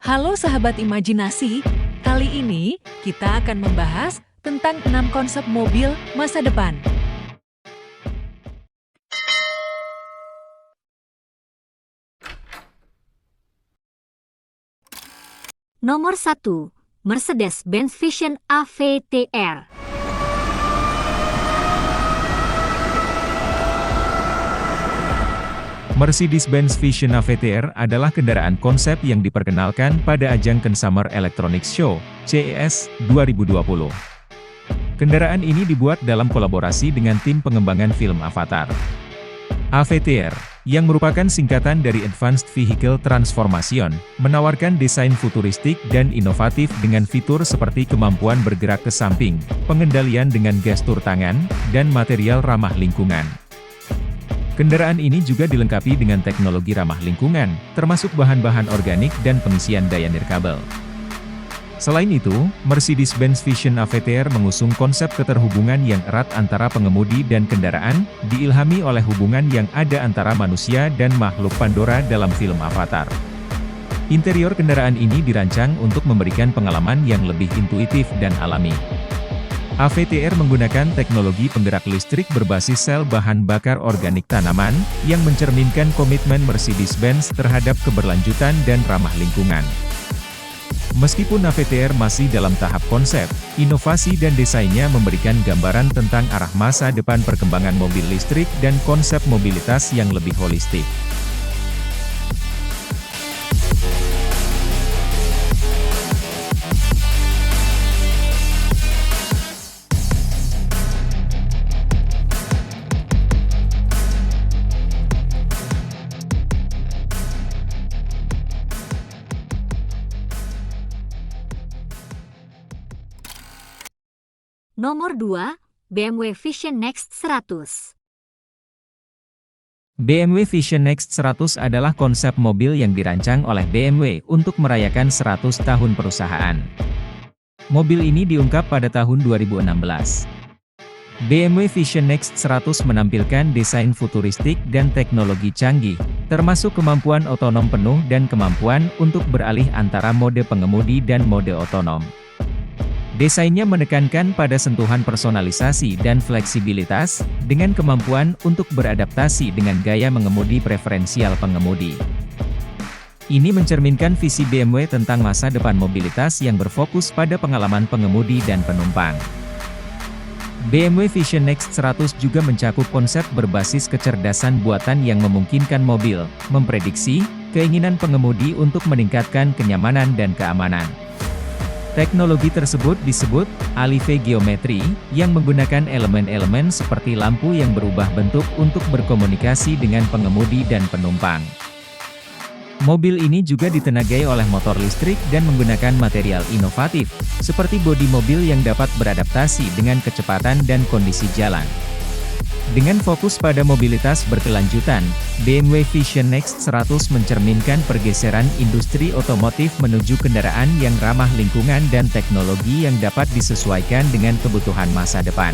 Halo sahabat imajinasi, kali ini kita akan membahas tentang 6 konsep mobil masa depan. Nomor 1. Mercedes-Benz Vision AVTR. Mercedes-Benz Vision AVTR adalah kendaraan konsep yang diperkenalkan pada ajang Consumer Electronics Show, CES, 2020. Kendaraan ini dibuat dalam kolaborasi dengan tim pengembangan film Avatar. AVTR, yang merupakan singkatan dari Advanced Vehicle Transformation, menawarkan desain futuristik dan inovatif dengan fitur seperti kemampuan bergerak ke samping, pengendalian dengan gestur tangan, dan material ramah lingkungan. Kendaraan ini juga dilengkapi dengan teknologi ramah lingkungan, termasuk bahan-bahan organik dan pengisian daya nirkabel. Selain itu, Mercedes-Benz Vision AVTR mengusung konsep keterhubungan yang erat antara pengemudi dan kendaraan, diilhami oleh hubungan yang ada antara manusia dan makhluk Pandora dalam film Avatar. Interior kendaraan ini dirancang untuk memberikan pengalaman yang lebih intuitif dan alami. AVTR menggunakan teknologi penggerak listrik berbasis sel bahan bakar organik tanaman, yang mencerminkan komitmen Mercedes-Benz terhadap keberlanjutan dan ramah lingkungan. Meskipun AVTR masih dalam tahap konsep, inovasi dan desainnya memberikan gambaran tentang arah masa depan perkembangan mobil listrik dan konsep mobilitas yang lebih holistik. Nomor 2. BMW Vision Next 100. BMW Vision Next 100 adalah konsep mobil yang dirancang oleh BMW untuk merayakan 100 tahun perusahaan. Mobil ini diungkap pada tahun 2016. BMW Vision Next 100 menampilkan desain futuristik dan teknologi canggih, termasuk kemampuan otonom penuh dan kemampuan untuk beralih antara mode pengemudi dan mode otonom. Desainnya menekankan pada sentuhan personalisasi dan fleksibilitas, dengan kemampuan untuk beradaptasi dengan gaya mengemudi preferensial pengemudi. Ini mencerminkan visi BMW tentang masa depan mobilitas yang berfokus pada pengalaman pengemudi dan penumpang. BMW Vision Next 100 juga mencakup konsep berbasis kecerdasan buatan yang memungkinkan mobil memprediksi keinginan pengemudi untuk meningkatkan kenyamanan dan keamanan. Teknologi tersebut disebut Alive Geometry, yang menggunakan elemen-elemen seperti lampu yang berubah bentuk untuk berkomunikasi dengan pengemudi dan penumpang. Mobil ini juga ditenagai oleh motor listrik dan menggunakan material inovatif, seperti bodi mobil yang dapat beradaptasi dengan kecepatan dan kondisi jalan. Dengan fokus pada mobilitas berkelanjutan, BMW Vision Next 100 mencerminkan pergeseran industri otomotif menuju kendaraan yang ramah lingkungan dan teknologi yang dapat disesuaikan dengan kebutuhan masa depan.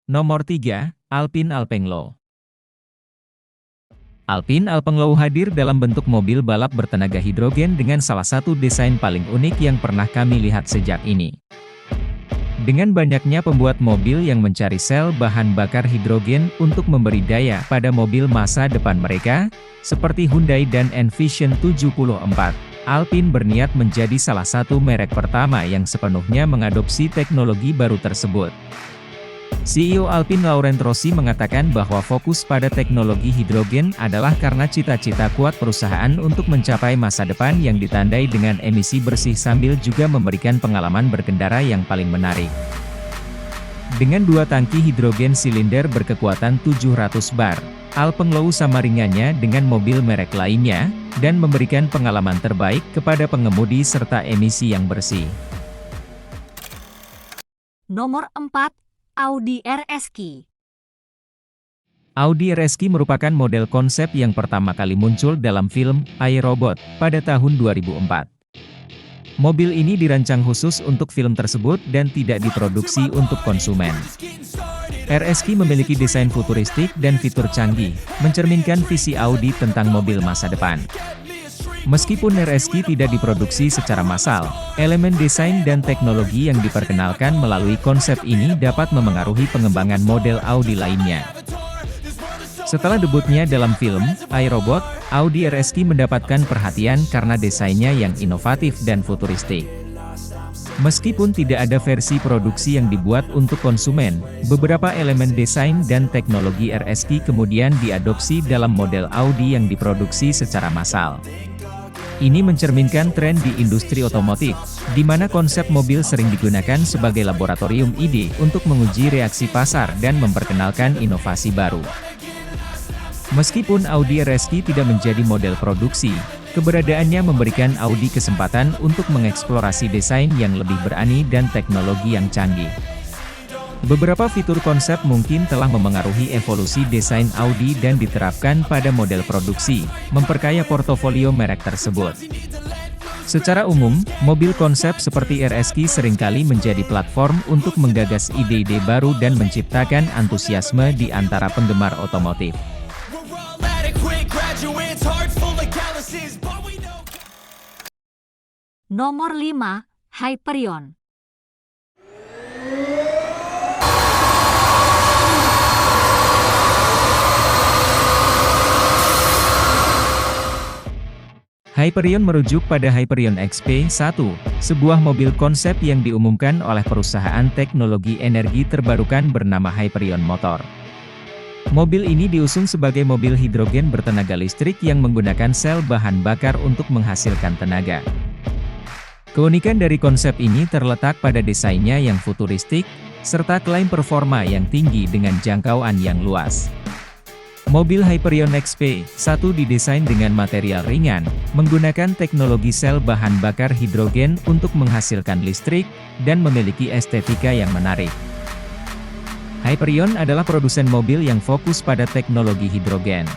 Nomor 3. Alpine Alpenglow. Alpine Alpenglow hadir dalam bentuk mobil balap bertenaga hidrogen dengan salah satu desain paling unik yang pernah kami lihat sejak ini. Dengan banyaknya pembuat mobil yang mencari sel bahan bakar hidrogen untuk memberi daya pada mobil masa depan mereka, seperti Hyundai dan Envision 74, Alpine berniat menjadi salah satu merek pertama yang sepenuhnya mengadopsi teknologi baru tersebut. CEO Alpine Laurent Rossi mengatakan bahwa fokus pada teknologi hidrogen adalah karena cita-cita kuat perusahaan untuk mencapai masa depan yang ditandai dengan emisi bersih sambil juga memberikan pengalaman berkendara yang paling menarik. Dengan 2 tangki hidrogen silinder berkekuatan 700 bar, Alpenglow sama ringannya dengan mobil merek lainnya, dan memberikan pengalaman terbaik kepada pengemudi serta emisi yang bersih. Nomor 4, Audi RS-Q. Audi RS-Q merupakan model konsep yang pertama kali muncul dalam film I, Robot pada tahun 2004. Mobil ini dirancang khusus untuk film tersebut dan tidak diproduksi untuk konsumen. RS-Q memiliki desain futuristik dan fitur canggih, mencerminkan visi Audi tentang mobil masa depan. Meskipun RS-Q tidak diproduksi secara massal, elemen desain dan teknologi yang diperkenalkan melalui konsep ini dapat memengaruhi pengembangan model Audi lainnya. Setelah debutnya dalam film I, Robot, Audi RS-Q mendapatkan perhatian karena desainnya yang inovatif dan futuristik. Meskipun tidak ada versi produksi yang dibuat untuk konsumen, beberapa elemen desain dan teknologi RS-Q kemudian diadopsi dalam model Audi yang diproduksi secara massal. Ini mencerminkan tren di industri otomotif, di mana konsep mobil sering digunakan sebagai laboratorium ide untuk menguji reaksi pasar dan memperkenalkan inovasi baru. Meskipun Audi RS-Q tidak menjadi model produksi, keberadaannya memberikan Audi kesempatan untuk mengeksplorasi desain yang lebih berani dan teknologi yang canggih. Beberapa fitur konsep mungkin telah memengaruhi evolusi desain Audi dan diterapkan pada model produksi, memperkaya portofolio merek tersebut. Secara umum, mobil konsep seperti RS-Q seringkali menjadi platform untuk menggagas ide-ide baru dan menciptakan antusiasme di antara penggemar otomotif. Nomor 5, Hyperion. Hyperion merujuk pada Hyperion XP1, sebuah mobil konsep yang diumumkan oleh perusahaan teknologi energi terbarukan bernama Hyperion Motor. Mobil ini diusung sebagai mobil hidrogen bertenaga listrik yang menggunakan sel bahan bakar untuk menghasilkan tenaga. Keunikan dari konsep ini terletak pada desainnya yang futuristik, serta klaim performa yang tinggi dengan jangkauan yang luas. Mobil Hyperion XP1 didesain dengan material ringan, menggunakan teknologi sel bahan bakar hidrogen untuk menghasilkan listrik, dan memiliki estetika yang menarik. Hyperion adalah produsen mobil yang fokus pada teknologi hidrogen.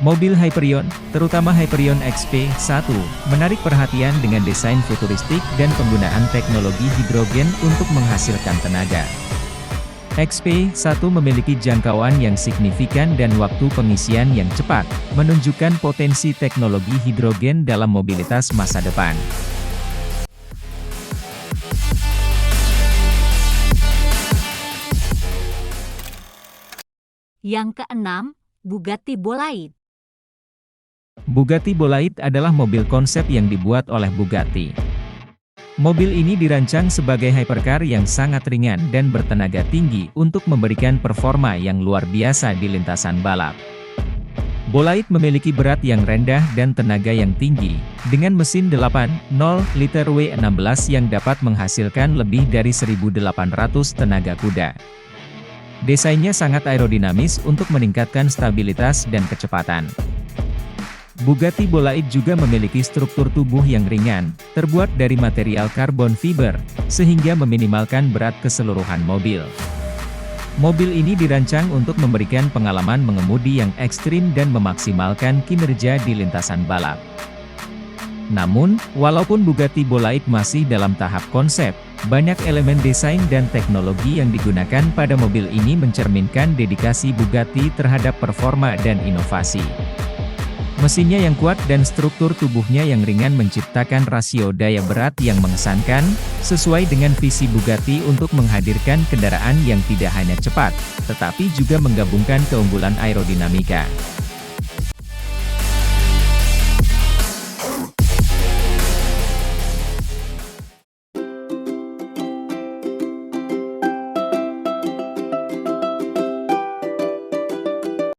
Mobil Hyperion, terutama Hyperion XP1, menarik perhatian dengan desain futuristik dan penggunaan teknologi hidrogen untuk menghasilkan tenaga. XP1 memiliki jangkauan yang signifikan dan waktu pengisian yang cepat, menunjukkan potensi teknologi hidrogen dalam mobilitas masa depan. Yang keenam, Bugatti Bolide. Bugatti Bolide adalah mobil konsep yang dibuat oleh Bugatti. Mobil ini dirancang sebagai hypercar yang sangat ringan dan bertenaga tinggi untuk memberikan performa yang luar biasa di lintasan balap. Bolide memiliki berat yang rendah dan tenaga yang tinggi, dengan mesin 8.0 liter W16 yang dapat menghasilkan lebih dari 1.800 tenaga kuda. Desainnya sangat aerodinamis untuk meningkatkan stabilitas dan kecepatan. Bugatti Bolide juga memiliki struktur tubuh yang ringan, terbuat dari material karbon fiber, sehingga meminimalkan berat keseluruhan mobil. Mobil ini dirancang untuk memberikan pengalaman mengemudi yang ekstrim dan memaksimalkan kinerja di lintasan balap. Namun, walaupun Bugatti Bolide masih dalam tahap konsep, banyak elemen desain dan teknologi yang digunakan pada mobil ini mencerminkan dedikasi Bugatti terhadap performa dan inovasi. Mesinnya yang kuat dan struktur tubuhnya yang ringan menciptakan rasio daya berat yang mengesankan, sesuai dengan visi Bugatti untuk menghadirkan kendaraan yang tidak hanya cepat, tetapi juga menggabungkan keunggulan aerodinamika.